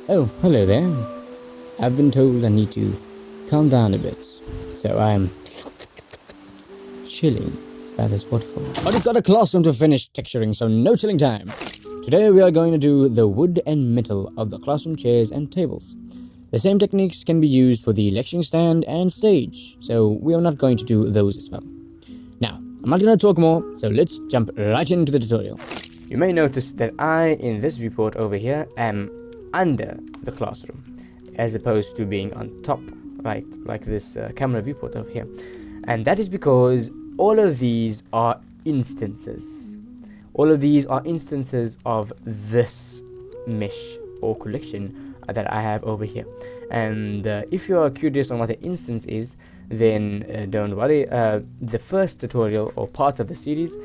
Oh, hello there. I've been told I need to calm down a bit, so I'm chilling by this waterfall. But I've got a classroom to finish texturing, so no chilling time. Today we are going to do the wood and metal of the classroom chairs and tables. The same techniques can be used for the lecturing stand and stage, so we are not going to do those as well. Now, I'm not going to talk more, so let's jump right into the tutorial. You may notice that I, in this viewport over here, am under the classroom, as opposed to being on top, right, like this camera viewport over here. And that is because all of these are instances. All of these are instances of this mesh or collection that I have over here. And if you are curious on what an instance is, then don't worry. The first tutorial or part of the series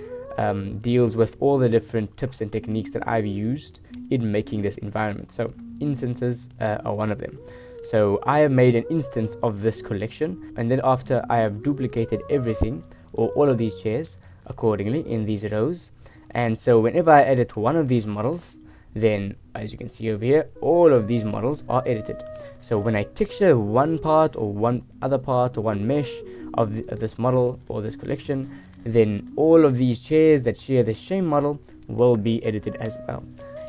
deals with all the different tips and techniques that I've used in making this environment. So instances are one of them. So I have made an instance of this collection, and then after I have duplicated everything or all of these chairs accordingly in these rows. And so whenever I edit one of these models, then as you can see over here, all of these models are edited. So when I texture one part or one other part or one mesh of this model or this collection, then all of these chairs that share the same model will be edited as well.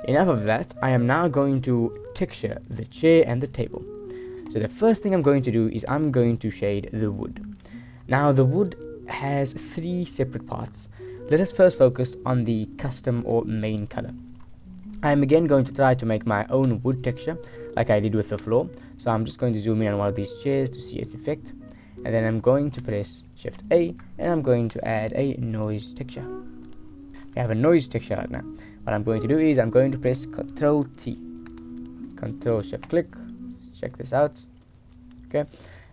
Enough of that. I am now going to texture the chair and the table. So the first thing I'm going to do is I'm going to shade the wood. Now the wood has 3 separate parts. Let us first focus on the custom or main color. I'm again going to try to make my own wood texture like I did with the floor. So I'm just going to zoom in on one of these chairs to see its effect. And then I'm going to press Shift A and I'm going to add a noise texture. We have a noise texture right now. What I'm going to do is I'm going to press Ctrl T. Ctrl Shift click. Let's check this out. Okay.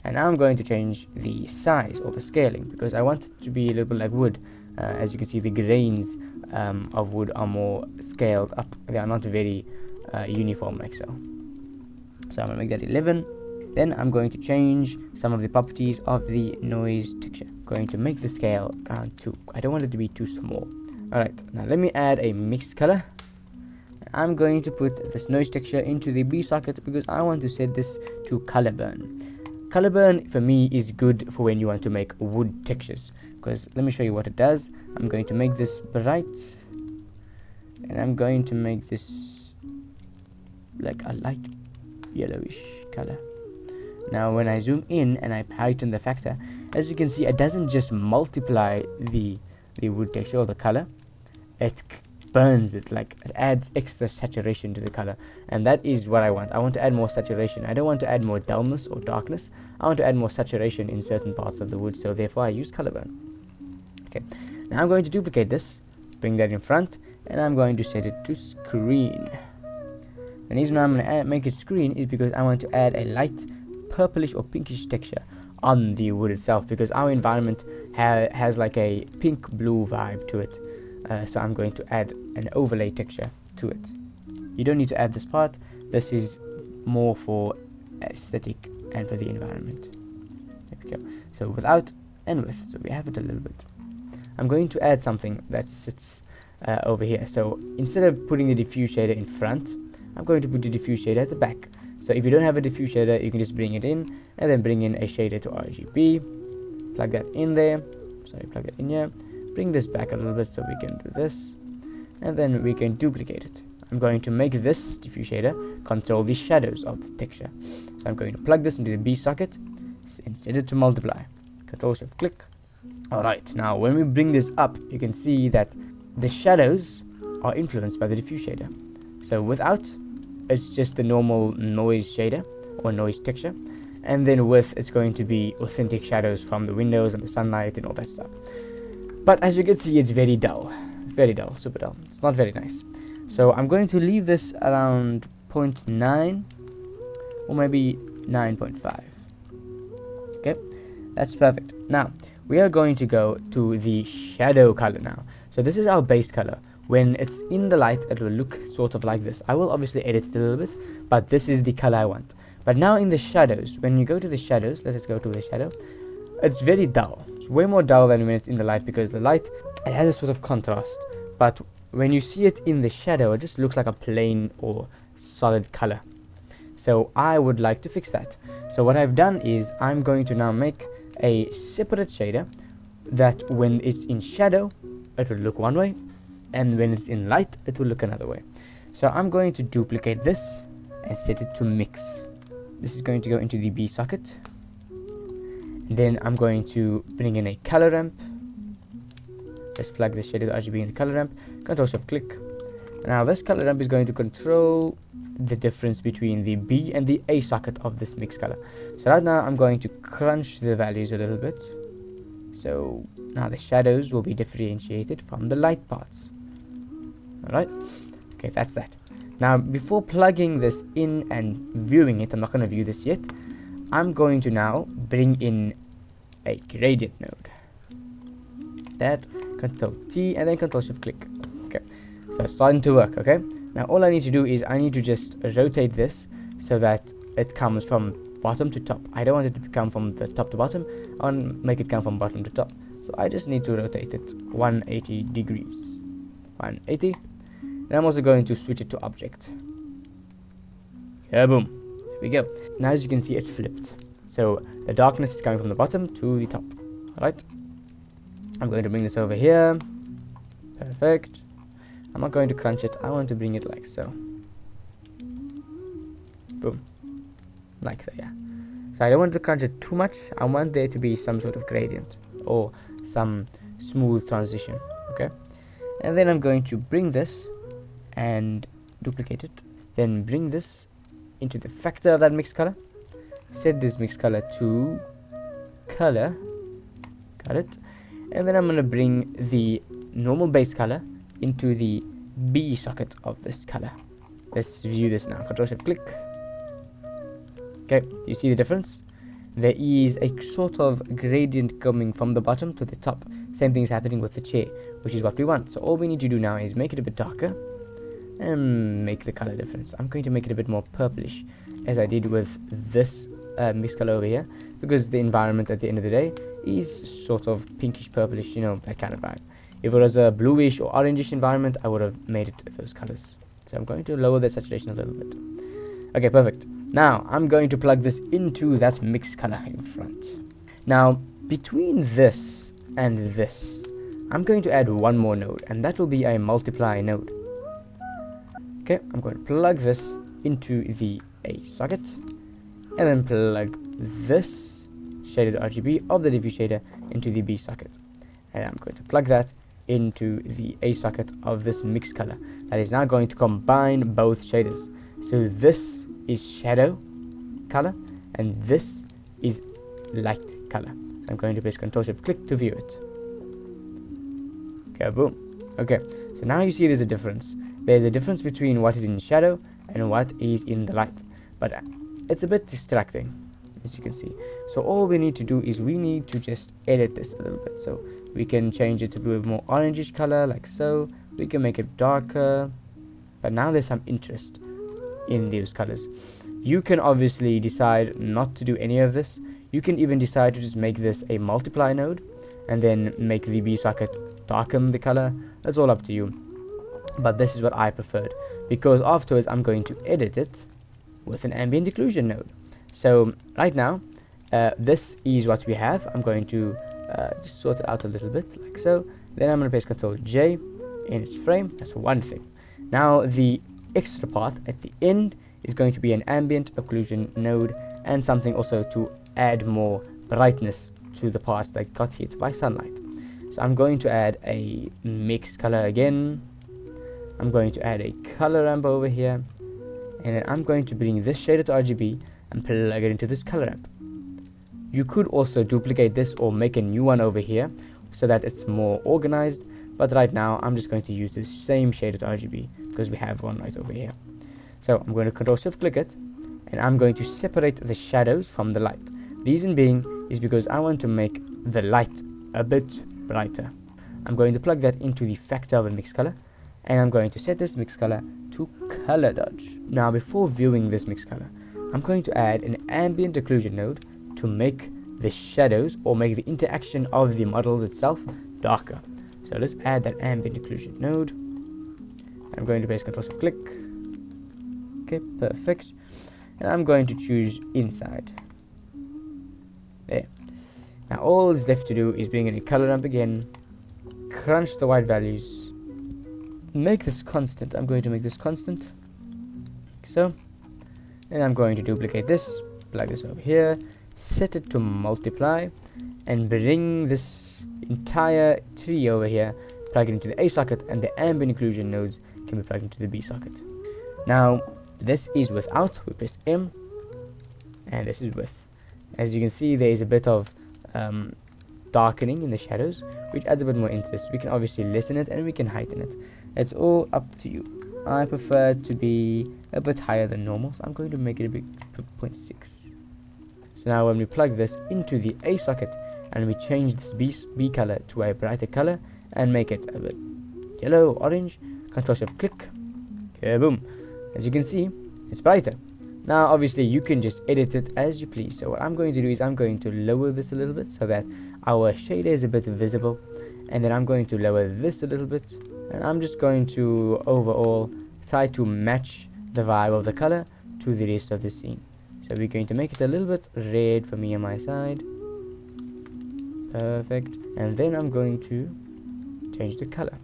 And now I'm going to change the size or the scaling because I want it to be a little bit like wood. As you can see, the grains of wood are more scaled up. They are not very uniform like so. So I'm going to make that 11. Then I'm going to change some of the properties of the noise texture. I'm going to make the scale around 2. I don't want it to be too small. Alright, now let me add a mixed color. I'm going to put this noise texture into the B socket because I want to set this to color burn. Color burn for me is good for when you want to make wood textures, because let me show you what it does. I'm going to make this bright and I'm going to make this like a light yellowish color. Now when I zoom in and I heighten the factor, as you can see, it doesn't just multiply the wood texture or the color, it burns it, like it adds extra saturation to the color, and that is what I want. I want to add more saturation. I don't want to add more dullness or darkness. I want to add more saturation in certain parts of the wood, so therefore I use color burn. Okay, now I'm going to duplicate this, bring that in front, and I'm going to set it to screen. The reason why I'm going to make it screen is because I want to add a light purplish or pinkish texture on the wood itself, because our environment has like a pink blue vibe to it. So I'm going to add an overlay texture to it. You don't need to add this part. This is more for aesthetic and for the environment. There we go. So without and with, so we have it a little bit. I'm going to add something that sits over here. So instead of putting the diffuse shader in front, I'm going to put the diffuse shader at the back. So if you don't have a diffuse shader, you can just bring it in and then bring in a shader to RGB. Plug that in there. Sorry, plug it in here. Bring this back a little bit so we can do this, and then we can duplicate it. I'm going to make this diffuse shader control the shadows of the texture. So I'm going to plug this into the B socket and set it to multiply. Control Shift click. Alright, now when we bring this up, you can see that the shadows are influenced by the diffuse shader. So without, it's just the normal noise shader or noise texture, and then with, it's going to be authentic shadows from the windows and the sunlight and all that stuff. But as you can see, it's very dull, super dull. It's not very nice. So I'm going to leave this around 0.9 or maybe 9.5. Okay, that's perfect. Now we are going to go to the shadow color now. So this is our base color. When it's in the light, it will look sort of like this. I will obviously edit it a little bit, but this is the color I want. But now in the shadows, when you go to the shadows, let us go to the shadow. It's very dull. It's way more dull than when it's in the light, because the light, it has a sort of contrast, but when you see it in the shadow, it just looks like a plain or solid color. So I would like to fix that. So what I've done is I'm going to now make a separate shader that when it's in shadow, it will look one way, and when it's in light, it will look another way. So I'm going to duplicate this and set it to mix. This is going to go into the B socket. Then I'm going to bring in a color ramp. Let's plug this shader RGB in the color ramp. Control Shift click. Now this color ramp is going to control the difference between the B and the A socket of this mix color. So right now I'm going to crunch the values a little bit. So now the shadows will be differentiated from the light parts. Alright, okay, that's that. Now before plugging this in and viewing it, I'm not going to view this yet, I'm going to now bring in a gradient node. That, Control T and then Control Shift click. Okay, so it's starting to work. Okay, now all I need to do is I need to just rotate this so that it comes from bottom to top. I don't want it to come from the top to bottom. I want to make it come from bottom to top. So I just need to rotate it 180 degrees. 180. And I'm also going to switch it to object. Yeah, boom. There we go. Now as you can see, it's flipped. So the darkness is coming from the bottom to the top. Alright. I'm going to bring this over here. Perfect. I'm not going to crunch it. I want to bring it like so. Boom. Like so, yeah. So I don't want to crunch it too much. I want there to be some sort of gradient or some smooth transition. Okay. And then I'm going to bring this and duplicate it. Then bring this into the factor of that mixed color. Set this mixed color to color. Got it. And then I'm going to bring the normal base color into the B socket of this color. Let's view this now. Control Shift click. Okay, you see the difference? There is a sort of gradient coming from the bottom to the top. Same thing is happening with the chair, which is what we want. So all we need to do now is make it a bit darker and make the color difference. I'm going to make it a bit more purplish, as I did with this mixed color over here, because the environment at the end of the day is sort of pinkish purplish, you know, that kind of vibe. If it was a bluish or orangish environment, I would have made it those colors. So I'm going to lower the saturation a little bit. Okay, perfect. Now I'm going to plug this into that mixed color in front. Now between this and this, I'm going to add one more node, and that will be a multiply node. Okay, I'm going to plug this into the A socket, and then plug this shaded RGB of the diffuse shader into the B socket, and I'm going to plug that into the A socket of this mixed color. That is now going to combine both shaders. So this is shadow color and this is light color. So I'm going to press Ctrl Shift click to view it. Okay, boom. Okay, so now you see there's a difference. There's a difference between what is in shadow and what is in the light, but it's a bit distracting, as you can see. So all we need to do is we need to just edit this a little bit. So we can change it to be a more orangish color, like so. We can make it darker, but now there's some interest in these colors. You can obviously decide not to do any of this. You can even decide to just make this a multiply node and then make the B socket darken the color. That's all up to you, but this is what I preferred, because afterwards I'm going to edit it with an ambient occlusion node. So right now this is what we have. I'm going to just sort it out a little bit like so. Then I'm going to press Ctrl J in its frame. That's one thing. Now the extra part at the end is going to be an ambient occlusion node and something also to add more brightness to the parts that got hit by sunlight. So I'm going to add a mixed color again. I'm going to add a color ramp over here, and then I'm going to bring this shader to RGB and plug it into this color ramp. You could also duplicate this or make a new one over here so that it's more organized, but right now I'm just going to use the same shader to RGB because we have one right over here. So I'm going to Ctrl Shift click it, and I'm going to separate the shadows from the light. Reason being is because I want to make the light a bit brighter. I'm going to plug that into the factor of a mixed color, and I'm going to set this mixed color to color dodge. Now before viewing this mixed color, I'm going to add an ambient occlusion node to make the shadows or make the interaction of the models itself darker. So let's add that ambient occlusion node. I'm going to press Ctrl click. Okay, perfect. And I'm going to choose inside. There. Now all that's left to do is bring in a color ramp again, crunch the white values, make this constant. I'm going to make this constant. So, and I'm going to duplicate this, plug this over here, set it to multiply, and bring this entire tree over here, plug it into the A socket, and the ambient occlusion nodes can be plugged into the B socket. Now, this is without. We press M, and this is with. As you can see, there is a bit of darkening in the shadows, which adds a bit more interest. We can obviously lessen it and we can heighten it. It's all up to you. I prefer it to be a bit higher than normal, so I'm going to make it a bit 0.6. So now when we plug this into the A socket and we change this B color to a brighter color and make it a bit yellow, orange, Ctrl click, boom. As you can see, it's brighter. Now obviously you can just edit it as you please. So what I'm going to do is I'm going to lower this a little bit so that our shader is a bit visible, and then I'm going to lower this a little bit, and I'm just going to overall try to match the vibe of the color to the rest of the scene. So we're going to make it a little bit red for me on my side. Perfect. And then I'm going to change the color.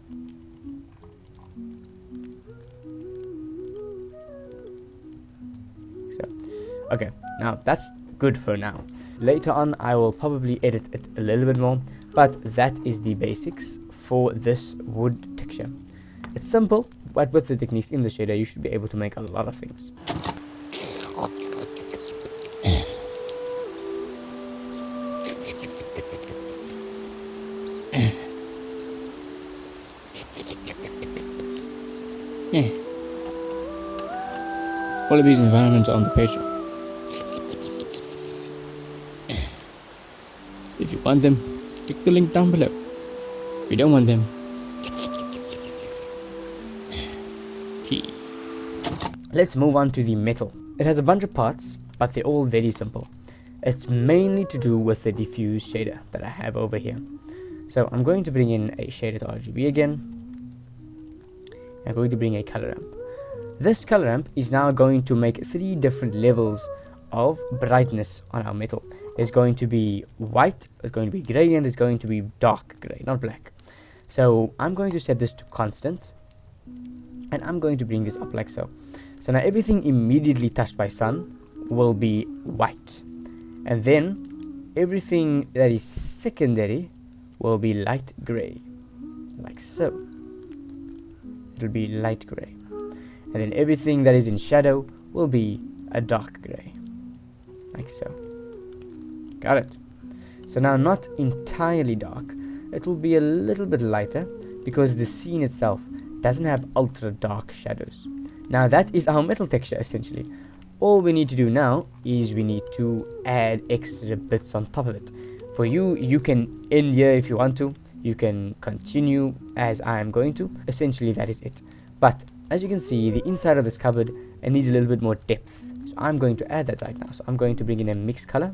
Okay, now that's good for now. Later on I will probably edit it a little bit more, but that is the basics for this wood texture. It's simple, but with the techniques in the shader you should be able to make a lot of things. Yeah. All of these environments are on the Patreon. If you want them, click the link down below. If you don't want them, let's move on to the metal. It has a bunch of parts, but they're all very simple. It's mainly to do with the diffuse shader that I have over here. So I'm going to bring in a shader to RGB again. I'm going to bring a color ramp. This color ramp is now going to make 3 different levels of brightness on our metal. There's going to be white, there's going to be gray, and there's going to be dark gray, not black. So I'm going to set this to constant, and I'm going to bring this up like so. So now everything immediately touched by sun will be white, and then everything that is secondary will be light gray, like so. It'll be light gray, and then everything that is in shadow will be a dark gray, like so. Got it? So now not entirely dark, it will be a little bit lighter because the scene itself doesn't have ultra dark shadows. Now that is our metal texture essentially. All we need to do now is we need to add extra bits on top of it. For you, you can end here if you want to. You can continue as I am going to. Essentially that is it. But as you can see, the inside of this cupboard, it needs a little bit more depth. So I'm going to add that right now. So I'm going to bring in a mix color,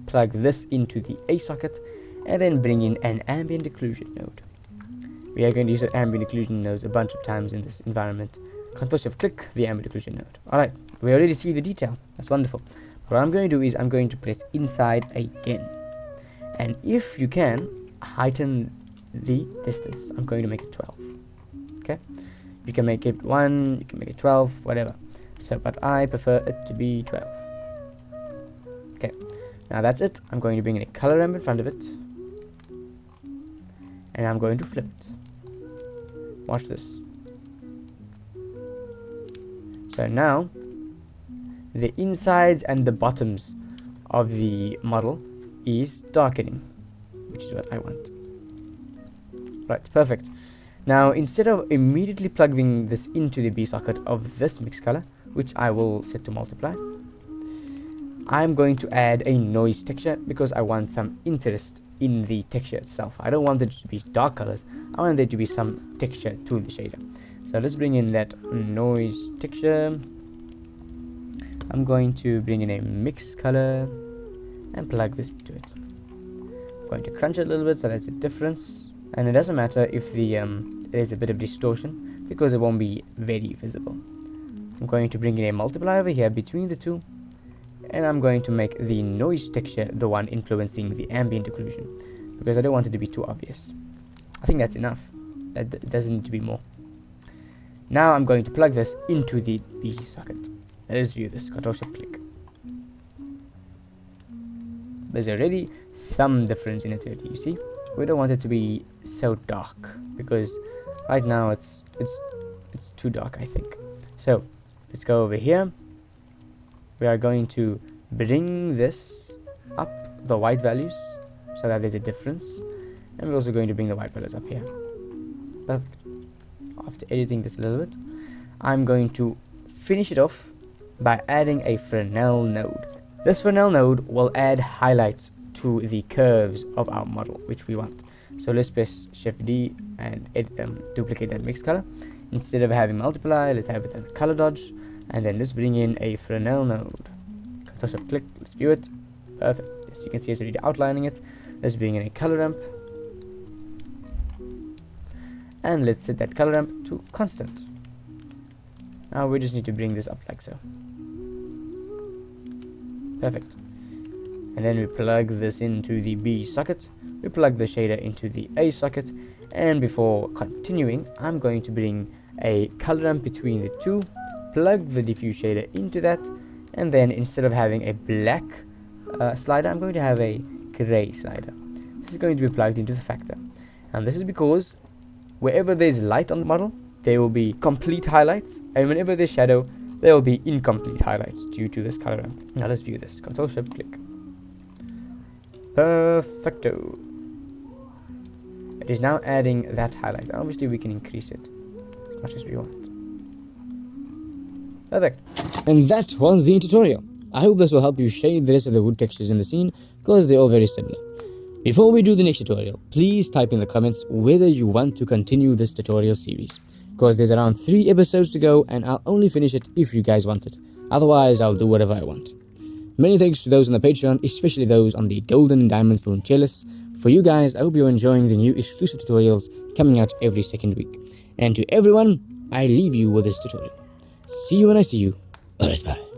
plug this into the A socket, and then bring in an ambient occlusion node. We are going to use the ambient occlusion nodes a bunch of times in this environment. Ctrl click the ambient occlusion node. Alright, we already see the detail. That's wonderful. What I'm going to do is I'm going to press inside again. And if you can, heighten the distance. I'm going to make it 12. Okay? You can make it 1, you can make it 12, whatever. So, but I prefer it to be 12. Okay. Now that's it. I'm going to bring in a color ramp in front of it, and I'm going to flip it. Watch this. So now the insides and the bottoms of the model is darkening, which is what I want. Right, perfect. Now instead of immediately plugging this into the B socket of this mix color, which I will set to multiply, I'm going to add a noise texture because I want some interest in the texture itself. I don't want it to be dark colors. I want there to be some texture to the shader. So let's bring in that noise texture. I'm going to bring in a mix color and plug this into it. I'm going to crunch it a little bit so there's a difference. And it doesn't matter if the there's a bit of distortion, because it won't be very visible. I'm going to bring in a multiplier over here between the two, and I'm going to make the noise texture the one influencing the ambient occlusion, because I don't want it to be too obvious. I think that's enough. That doesn't need to be more. Now I'm going to plug this into the B socket. Let's view this. Ctrl-Shift-Click. There's already some difference in it already, you see. We don't want it to be so dark, because right now it's too dark, I think. So let's go over here. We are going to bring this up, the white values, so that there's a difference, and we're also going to bring the white values up here. Perfect. After editing this a little bit, I'm going to finish it off by adding a Fresnel node. This Fresnel node will add highlights to the curves of our model, which we want. So let's press Shift D and duplicate that mix color. Instead of having multiply, let's have it as a color dodge, and then let's bring in a Fresnel node. Ctrl-Shift-Click, let's view it. Perfect. Yes, you can see it's already outlining it. Let's bring in a color ramp, and let's set that color ramp to constant. Now we just need to bring this up like so. Perfect. And then we plug this into the B socket. We plug the shader into the A socket, and before continuing, I'm going to bring a color ramp between the two, plug the diffuse shader into that, and then instead of having a black slider, I'm going to have a gray slider. This is going to be plugged into the factor, and this is because wherever there's light on the model, there will be complete highlights, and whenever there's shadow, there will be incomplete highlights due to this color ramp. Now let's view this. Ctrl-Shift-Click. Perfecto. It is now adding that highlight. Obviously we can increase it as much as we want. Perfect. And that was the tutorial. I hope this will help you shade the rest of the wood textures in the scene, because they're all very similar. Before we do the next tutorial, please type in the comments whether you want to continue this tutorial series, because there's around 3 episodes to go, and I'll only finish it if you guys want it. Otherwise, I'll do whatever I want. Many thanks to those on the Patreon, especially those on the Golden and Diamond Spoon tier lists. For you guys, I hope you're enjoying the new exclusive tutorials coming out every second week. And to everyone, I leave you with this tutorial. See you when I see you. Alright, bye.